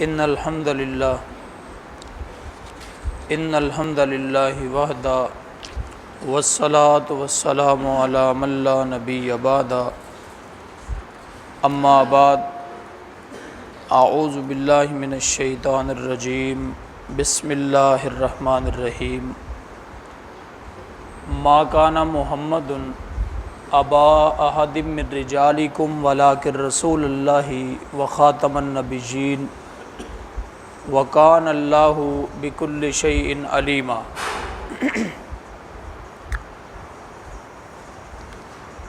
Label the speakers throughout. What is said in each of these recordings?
Speaker 1: ان الحمد للہ وحدہ والصلاة والسلام علی من لا نبی بعدہ اما بعد اعوذ باللہ من الشیطان الرجیم بسم اللہ الرحمن الرحیم ما کان محمد ابا احد من رجالکم ولکن رسول اللہ وخاتم النبیین وکان اللہ بکل شیء علیما۔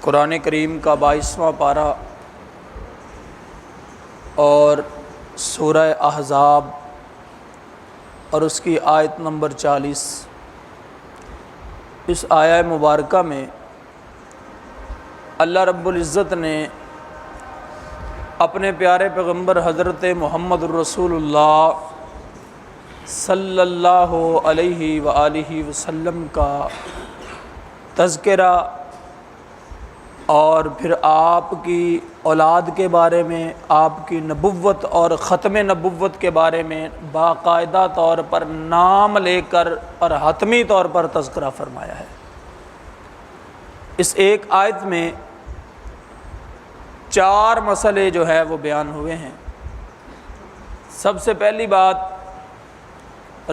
Speaker 1: قرآن کریم کا 22واں پارہ اور سورہ احزاب اور اس کی آیت نمبر 40۔ اس آیہ مبارکہ میں اللہ رب العزت نے اپنے پیارے پیغمبر حضرت محمد الرسول اللہ صلی اللہ علیہ وآلہ وسلم کا تذکرہ اور پھر آپ کی اولاد کے بارے میں، آپ کی نبوت اور ختم نبوت کے بارے میں باقاعدہ طور پر نام لے کر اور حتمی طور پر تذکرہ فرمایا ہے۔ اس ایک آیت میں 4 مسئلے جو ہے وہ بیان ہوئے ہیں۔ سب سے پہلی بات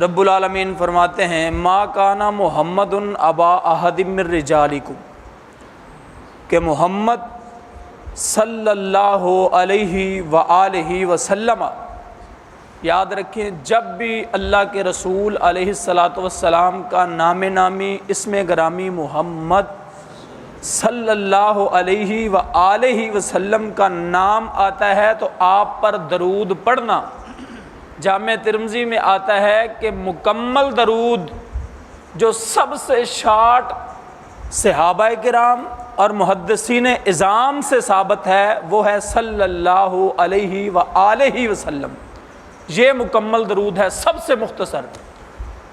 Speaker 1: رب العالمین فرماتے ہیں ما کان محمد ابا احد من رجالکم، کہ محمد صلی اللہ علیہ وآلہ وسلم، یاد رکھیں جب بھی اللہ کے رسول علیہ السلام کا نام نامی اسم گرامی محمد صلی اللہ علیہ وآلہ وسلم کا نام آتا ہے تو آپ پر درود پڑھنا۔ جامع ترمذی میں آتا ہے کہ مکمل درود جو سب سے شارٹ صحابہ کرام اور محدثین اعظام سے ثابت ہے وہ ہے صلی اللہ علیہ وآلہ وسلم۔ یہ مکمل درود ہے، سب سے مختصر۔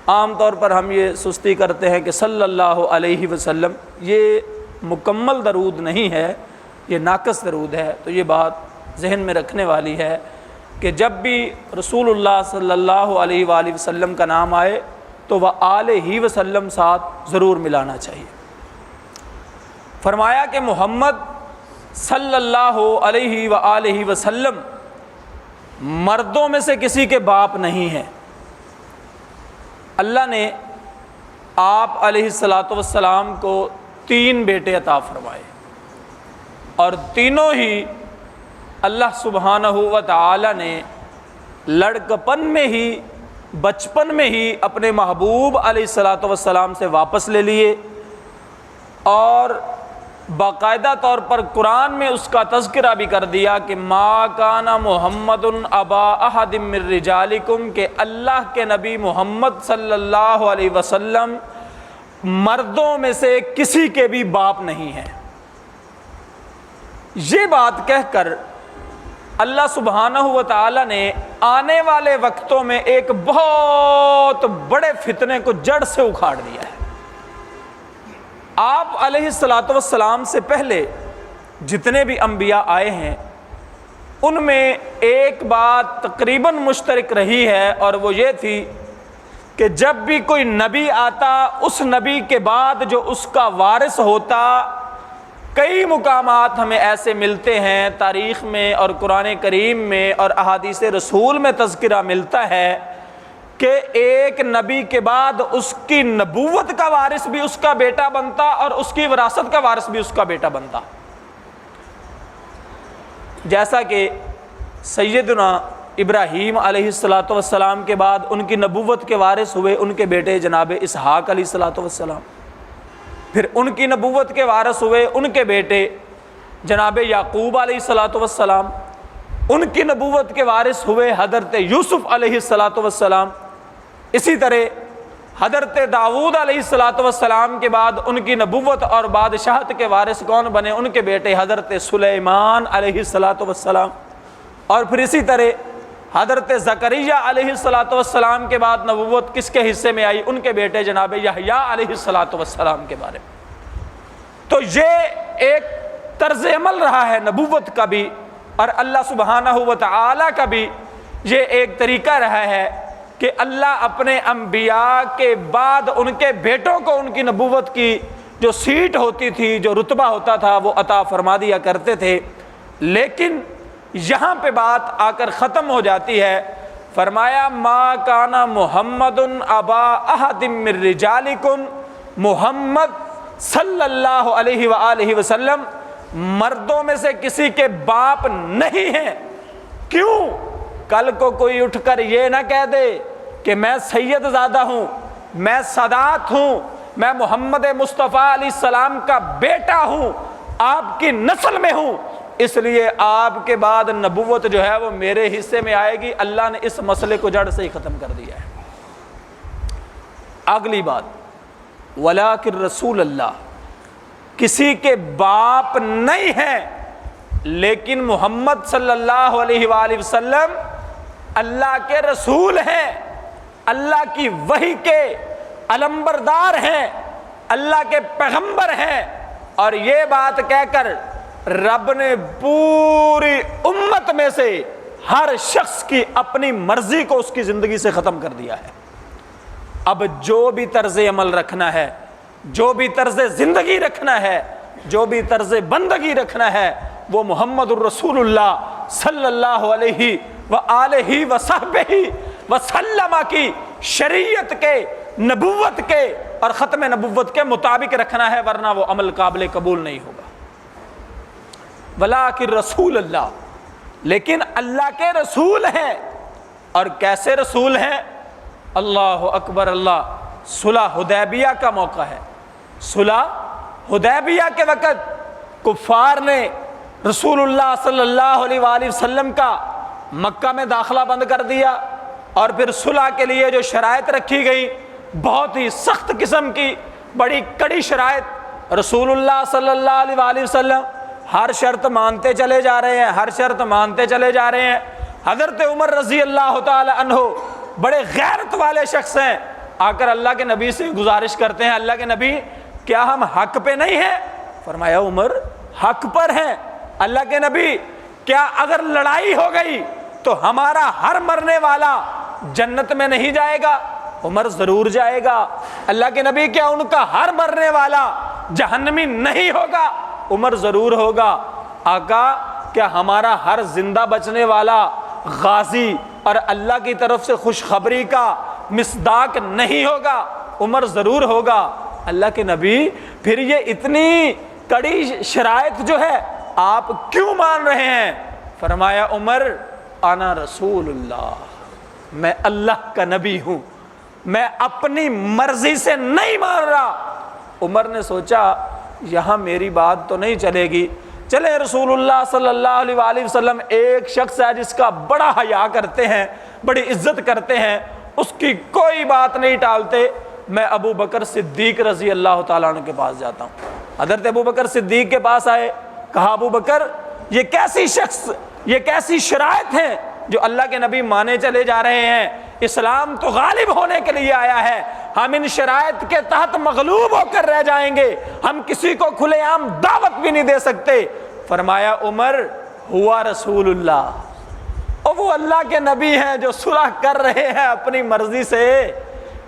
Speaker 1: عام طور پر ہم یہ سستی کرتے ہیں کہ صلی اللہ علیہ وسلم، یہ مکمل درود نہیں ہے، یہ ناقص درود ہے۔ تو یہ بات ذہن میں رکھنے والی ہے کہ جب بھی رسول اللہ صلی اللہ علیہ وآلہ وسلم کا نام آئے تو وہ آلہ وسلم ساتھ ضرور ملانا چاہیے۔ فرمایا کہ محمد صلی اللہ علیہ وآلہ وسلم مردوں میں سے کسی کے باپ نہیں ہیں۔ اللہ نے آپ علیہ السلام کو 3 بیٹے عطا فرمائے اور تینوں ہی اللہ سبحانہ و تعالی نے لڑکپن میں ہی، بچپن میں ہی اپنے محبوب علیہ السلام سے واپس لے لیے اور باقاعدہ طور پر قرآن میں اس کا تذکرہ بھی کر دیا کہ ما کان محمد ابا احد من رجالکم، کہ اللہ کے نبی محمد صلی اللہ علیہ وسلم مردوں میں سے کسی کے بھی باپ نہیں ہیں۔ یہ بات کہہ کر اللہ سبحانہ و تعالی نے آنے والے وقتوں میں ایک بہت بڑے فتنے کو جڑ سے اکھاڑ دیا ہے۔ آپ علیہ السلام سے پہلے جتنے بھی انبیاء آئے ہیں ان میں ایک بات تقریباً مشترک رہی ہے اور وہ یہ تھی کہ جب بھی کوئی نبی آتا اس نبی کے بعد جو اس کا وارث ہوتا، کئی مقامات ہمیں ایسے ملتے ہیں تاریخ میں اور قرآن کریم میں اور احادیث رسول میں تذکرہ ملتا ہے کہ ایک نبی کے بعد اس کی نبوت کا وارث بھی اس کا بیٹا بنتا اور اس کی وراثت کا وارث بھی اس کا بیٹا بنتا۔ جیسا کہ سیدنا ابراہیم علیہ السلام کے بعد ان کی نبوت کے وارث ہوئے ان کے بیٹے جناب اسحاق علیہ السلام، پھر ان کی نبوت کے وارث ہوئے ان کے بیٹے جناب یعقوب علیہ السلام، ان کی نبوت کے وارث ہوئے حضرت یوسف علیہ السلام۔ اسی طرح حضرت داؤد علیہ السلام کے بعد ان کی نبوت اور بادشاہت کے وارث کون بنے؟ ان کے بیٹے حضرت سلیمان علیہ السلام۔ اور پھر اسی طرح حضرت زکریا علیہ السلام کے بعد نبوت کس کے حصے میں آئی؟ ان کے بیٹے جناب یحییٰ علیہ السلام کے بارے میں۔ تو یہ ایک طرز عمل رہا ہے نبوت کا بھی اور اللہ سبحانہ و تعالیٰ کا بھی یہ ایک طریقہ رہا ہے کہ اللہ اپنے انبیاء کے بعد ان کے بیٹوں کو ان کی نبوت کی جو سیٹ ہوتی تھی، جو رتبہ ہوتا تھا، وہ عطا فرما دیا کرتے تھے۔ لیکن یہاں پہ بات آ کر ختم ہو جاتی ہے۔ فرمایا ما کان محمد ابا احد من رجالکم، محمد صلی اللہ علیہ وآلہ وسلم مردوں میں سے کسی کے باپ نہیں ہیں۔ کیوں؟ کل کو کوئی اٹھ کر یہ نہ کہہ دے کہ میں سید زادہ ہوں، میں سادات ہوں، میں محمد مصطفیٰ علیہ السلام کا بیٹا ہوں، آپ کی نسل میں ہوں، اس لیے آپ کے بعد نبوت جو ہے وہ میرے حصے میں آئے گی۔ اللہ نے اس مسئلے کو جڑ سے ہی ختم کر دیا ہے۔ اگلی بات، ولیکن رسول اللہ، کسی کے باپ نہیں ہیں، لیکن محمد صلی اللہ علیہ وآلہ وسلم اللہ کے رسول ہیں، اللہ کی وحی کے علمبردار ہیں، اللہ کے پیغمبر ہیں۔ اور یہ بات کہہ کر رب نے پوری امت میں سے ہر شخص کی اپنی مرضی کو اس کی زندگی سے ختم کر دیا ہے۔ اب جو بھی طرز عمل رکھنا ہے، جو بھی طرز زندگی رکھنا ہے، جو بھی طرز بندگی رکھنا ہے، وہ محمد الرسول اللہ صلی اللہ علیہ وآلہ وصحبہ وسلم کی شریعت کے، نبوت کے اور ختم نبوت کے مطابق رکھنا ہے، ورنہ وہ عمل قابل قبول نہیں ہوگا۔ ولیکن رسول اللہ، لیکن اللہ کے رسول ہیں۔ اور کیسے رسول ہیں؟ اللہ اکبر اللہ، صلح حدیبیہ کا موقع ہے۔ صلح حدیبیہ کے وقت کفار نے رسول اللہ صلی اللہ علیہ وآلہ وسلم کا مکہ میں داخلہ بند کر دیا، اور پھر صلح کے لیے جو شرائط رکھی گئی، بہت ہی سخت قسم کی بڑی کڑی شرائط، رسول اللہ صلی اللہ علیہ وآلہ وسلم ہر شرط مانتے چلے جا رہے ہیں، ہر شرط مانتے چلے جا رہے ہیں۔ حضرت عمر رضی اللہ تعالی عنہ بڑے غیرت والے شخص ہیں، آ کر اللہ کے نبی سے گزارش کرتے ہیں، اللہ کے نبی کیا ہم حق پہ نہیں ہیں؟ فرمایا عمر حق پر ہیں۔ اللہ کے نبی کیا اگر لڑائی ہو گئی تو ہمارا ہر مرنے والا جنت میں نہیں جائے گا؟ عمر ضرور جائے گا۔ اللہ کے نبی کیا ان کا ہر مرنے والا جہنمی نہیں ہوگا؟ عمر ضرور ہوگا۔ آقا کیا ہمارا ہر زندہ بچنے والا غازی اور اللہ کی طرف سے خوشخبری کا مصداق نہیں ہوگا؟ عمر ضرور ہوگا۔ اللہ کے نبی پھر یہ اتنی کڑی شرائط جو ہے آپ کیوں مان رہے ہیں؟ فرمایا عمر انا رسول اللہ، میں اللہ کا نبی ہوں، میں اپنی مرضی سے نہیں مان رہا۔ عمر نے سوچا یہاں میری بات تو نہیں چلے گی، چلے رسول اللہ صلی اللہ علیہ وآلہ وسلم ایک شخص ہے جس کا بڑا حیا کرتے ہیں، بڑی عزت کرتے ہیں، اس کی کوئی بات نہیں ٹالتے، میں ابو بکر صدیق رضی اللہ تعالیٰ عنہ کے پاس جاتا ہوں۔ حضرت ابو بکر صدیق کے پاس آئے، کہا ابو بکر یہ کیسی شخص، یہ کیسی شرائط ہیں جو اللہ کے نبی مانے چلے جا رہے ہیں؟ اسلام تو غالب ہونے کے لیے آیا ہے، ہم ان شرائط کے تحت مغلوب ہو کر رہ جائیں گے، ہم کسی کو کھلے عام دعوت بھی نہیں دے سکتے۔ فرمایا عمر ہوا رسول اللہ، اور وہ اللہ کے نبی ہیں جو صلح کر رہے ہیں، اپنی مرضی سے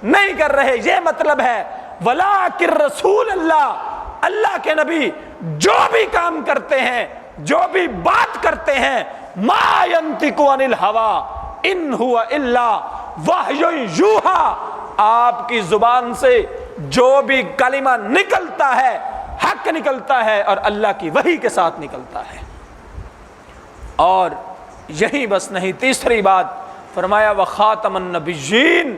Speaker 1: نہیں کر رہے۔ یہ مطلب ہے ولیکن رسول اللہ، اللہ کے نبی جو بھی کام کرتے ہیں، جو بھی بات کرتے ہیں، ما ینطق عن الہوی ان ہوا الا وحی یوحی، آپ کی زبان سے جو بھی کلمہ نکلتا ہے حق نکلتا ہے اور اللہ کی وحی کے ساتھ نکلتا ہے۔ اور یہی بس نہیں، تیسری بات فرمایا وخاتم النبیین،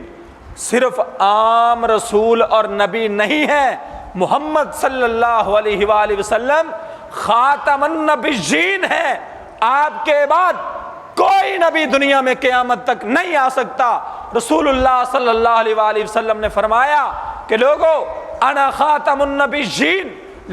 Speaker 1: صرف عام رسول اور نبی نہیں ہے، محمد صلی اللہ علیہ وآلہ وسلم خاتم النبیین ہے۔ آپ کے بعد کوئی نبی دنیا میں قیامت تک نہیں آ سکتا۔ رسول اللہ صلی اللہ علیہ وآلہ وسلم نے فرمایا کہ لوگو انا خاتم النبیین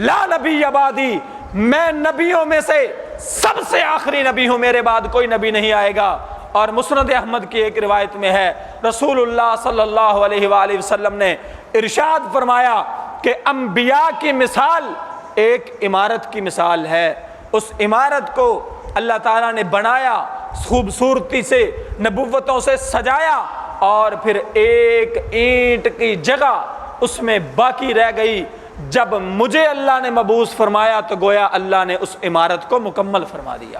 Speaker 1: لا نبی بعدی، میں نبیوں میں سے سب سے آخری نبی ہوں، میرے بعد کوئی نبی نہیں آئے گا۔ اور مسند احمد کی ایک روایت میں ہے رسول اللہ صلی اللہ علیہ وآلہ وسلم نے ارشاد فرمایا کہ انبیاء کی مثال ایک عمارت کی مثال ہے، اس عمارت کو اللہ تعالیٰ نے بنایا، خوبصورتی سے نبوتوں سے سجایا، اور پھر ایک اینٹ کی جگہ اس میں باقی رہ گئی۔ جب مجھے اللہ نے مبعوث فرمایا تو گویا اللہ نے اس عمارت کو مکمل فرما دیا۔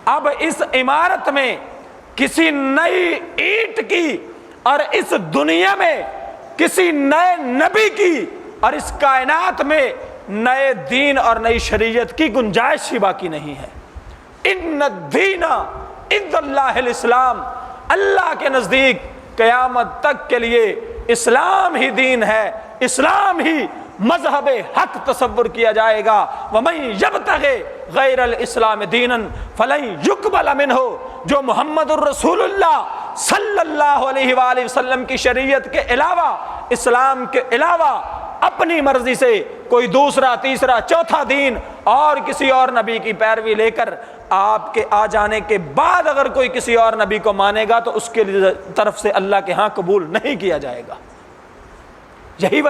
Speaker 1: اب اس عمارت میں کسی نئی اینٹ کی اور اس دنیا میں کسی نئے نبی کی اور اس کائنات میں نئے دین اور نئی شریعت کی گنجائش ہی باقی نہیں ہے۔ ان الدین عند اللہ الاسلام، اللہ کے نزدیک قیامت تک کے لیے اسلام ہی دین ہے، اسلام ہی مذہب حق تصور کیا جائے گا۔ وَمَن يَبْتَغِ غَيْرَ الْإِسْلَامِ دِينًا فَلَن يُقْبَلَ مِنْهُ، جو محمد الرسول اللہ صلی اللہ علیہ وآلہ وسلم کی شریعت کے علاوہ، اسلام کے علاوہ اپنی مرضی سے کوئی دوسرا تیسرا چوتھا دین اور کسی اور نبی کی پیروی لے کر آپ کے آ جانے کے بعد اگر کوئی کسی اور نبی کو مانے گا تو اس کے طرف سے اللہ کے ہاں قبول نہیں کیا جائے گا۔ یہی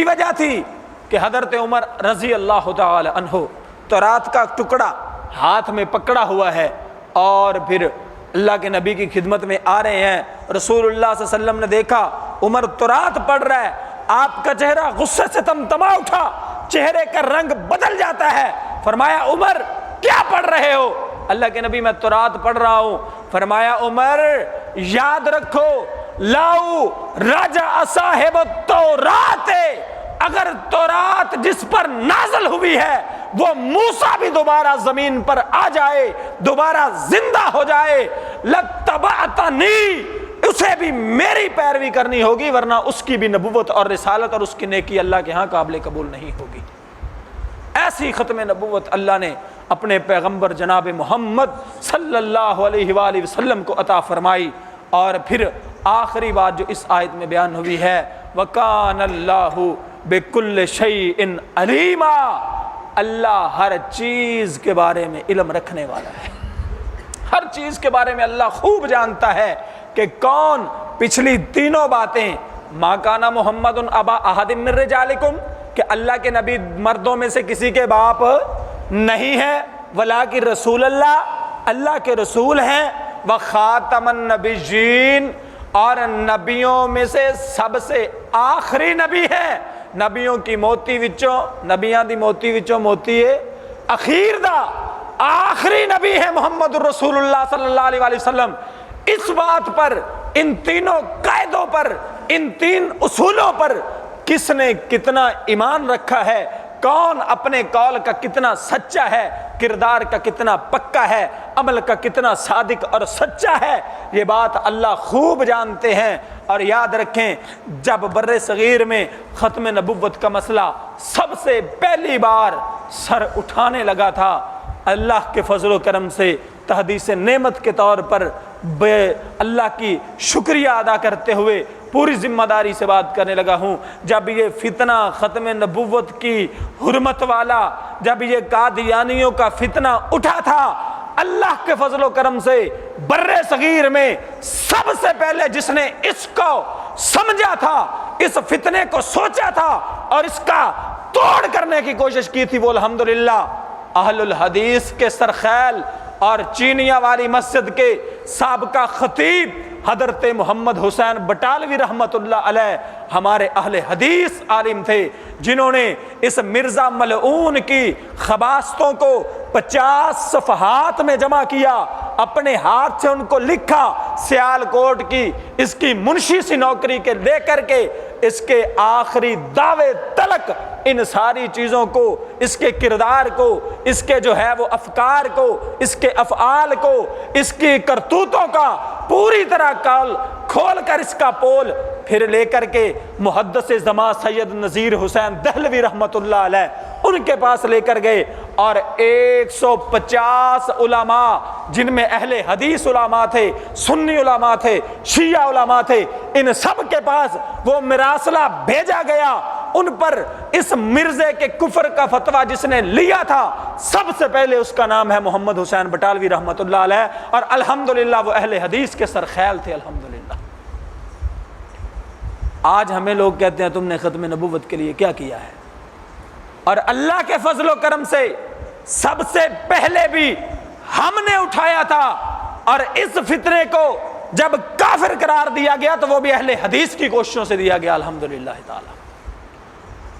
Speaker 1: وجہ تھی کہ حضرت عمر رضی اللہ تعالی عنہ تورات کا ٹکڑا ہاتھ میں پکڑا ہوا ہے اور پھر اللہ کے نبی کی خدمت میں آ رہے ہیں۔ رسول اللہ صلی اللہ علیہ وسلم نے دیکھا عمر تورات پڑھ رہا ہے، آپ کا چہرہ غصے سے تمتما اٹھا، چہرے کا رنگ بدل جاتا ہے۔ فرمایا عمر کیا پڑھ رہے ہو؟ اللہ کے نبی میں تورات پڑھ رہا ہوں۔ فرمایا عمر یاد رکھو لاؤ راجع صاحب التورات، اگر تورات جس پر نازل ہوئی ہے وہ موسیٰ بھی دوبارہ زمین پر آ جائے، دوبارہ زندہ ہو جائے، لَتَّبَعْتَنِی، اسے بھی میری پیروی کرنی ہوگی، ورنہ اس کی بھی نبوت اور رسالت اور اس کی نیکی اللہ کے ہاں قابل قبول نہیں ہوگی۔ ایسی ختم نبوت اللہ نے اپنے پیغمبر جناب محمد صلی اللہ علیہ وآلہ وسلم کو عطا فرمائی۔ اور پھر آخری بات جو اس آیت میں بیان ہوئی ہے، وَكَانَ اللَّهُ بِكُلِّ شَيْءٍ عَلِيمًا، اللہ ہر چیز کے بارے میں علم رکھنے والا ہے، ہر چیز کے بارے میں اللہ خوب جانتا ہے کہ کون پچھلی تینوں باتیں، مَا كَانَ مُحَمَّدٌ أَبَا أَحَدٍ مِّن رِّجَالِكُمْ، کہ اللہ کے نبی مردوں میں سے کسی کے باپ نہیں ہے، وَلَٰكِن رسول اللہ کے رسول ہیں، وَخَاتَمَ النَّبِيِّينَ، اور نبیوں میں سے سب سے آخری نبی ہے، نبیوں کی موتی وچوں، نبیاں دی موتی وچوں موتی ہے اخیر دا، آخری نبی ہے محمد الرسول اللہ صلی اللہ علیہ وآلہ وسلم۔ اس بات پر، ان تینوں قاعدوں پر، ان تین اصولوں پر کس نے کتنا ایمان رکھا ہے، کون اپنے قول کا کتنا سچا ہے، کردار کا کتنا پکا ہے، عمل کا کتنا صادق اور سچا ہے، یہ بات اللہ خوب جانتے ہیں۔ اور یاد رکھیں جب بر صغیر میں ختم نبوت کا مسئلہ سب سے پہلی بار سر اٹھانے لگا تھا، اللہ کے فضل و کرم سے تحدیث نعمت کے طور پر اللہ کی شکریہ ادا کرتے ہوئے پوری ذمہ داری سے بات کرنے لگا ہوں، جب یہ فتنہ ختم نبوت کی حرمت والا، جب یہ قادیانیوں کا فتنہ اٹھا تھا، اللہ کے فضل و کرم سے بر صغیر میں سب سے پہلے جس نے اس کو سمجھا تھا، اس فتنے کو سوچا تھا اور اس کا توڑ کرنے کی کوشش کی تھی، وہ الحمدللہ اہل الحدیث کے سرخیل اور چینیا والی مسجد کے سابقہ خطیب حضرت محمد حسین بٹالوی رحمت اللہ علیہ ہمارے اہل حدیث عالم تھے، جنہوں نے اس مرزا ملعون کی خباستوں کو 50 صفحات میں جمع کیا، اپنے ہاتھ سے ان کو لکھا، سیال کوٹ کی اس کی منشی سی نوکری کے لے کر کے اس کے آخری دعوے تلک ان ساری چیزوں کو، اس کے کردار کو، اس کے جو ہے وہ افکار کو، اس کے افعال کو، اس کی کرتوتوں کا پوری طرح کھول کر اس کا پول پھر لے کر کے محدث زمان سید نذیر حسین دہلوی رحمت اللہ علیہ ان کے پاس لے کر گئے، اور 150 علماء جن میں اہل حدیث علماء تھے، سنی علماء تھے، شیعہ علماء تھے، ان سب کے پاس وہ مراسلہ بھیجا گیا۔ ان پر اس مرزے کے کفر کا فتویٰ جس نے لیا تھا سب سے پہلے اس کا نام ہے محمد حسین بٹالوی رحمت اللہ علیہ، اور الحمدللہ وہ اہل حدیث کے سرخیل تھے الحمدللہ۔ آج ہمیں لوگ کہتے ہیں تم نے ختم نبوت کے لیے کیا کیا ہے، اور اللہ کے فضل و کرم سے سب سے پہلے بھی ہم نے اٹھایا تھا، اور اس فتنے کو جب کافر قرار دیا گیا تو وہ بھی اہل حدیث کی کوششوں سے دیا گیا الحمدللہ تعالی۔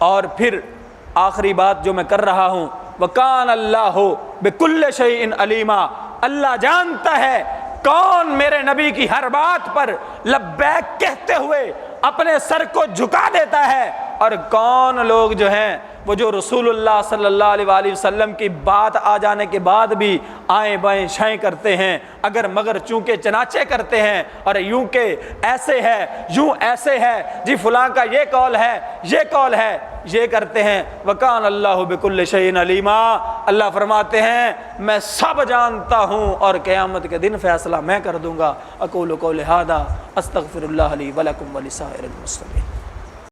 Speaker 1: اور پھر آخری بات جو میں کر رہا ہوں، وَكَانَ اللَّهُ بِكُلِّ شَيْءٍ عَلِيمًا، اللہ جانتا ہے کون میرے نبی کی ہر بات پر لبیک کہتے ہوئے اپنے سر کو جھکا دیتا ہے، اور کون لوگ جو ہیں وہ جو رسول اللہ صلی اللہ علیہ وآلہ وسلم کی بات آ جانے کے بعد بھی آئیں بائیں شائیں کرتے ہیں، اگر مگر چونکہ چناچے کرتے ہیں، اور یوں کہ ایسے ہے یوں ایسے ہے، جی فلاں کا یہ قول ہے یہ قول ہے، یہ کرتے ہیں۔ وَكَانَ اللَّهُ بِكُلِّ شَيْءٍ عَلِيمًا، اللہ فرماتے ہیں میں سب جانتا ہوں اور قیامت کے دن فیصلہ میں کر دوں گا۔ اقول قولی ھذا استغفر اللہ لی ولکم ولسائر المسلمین۔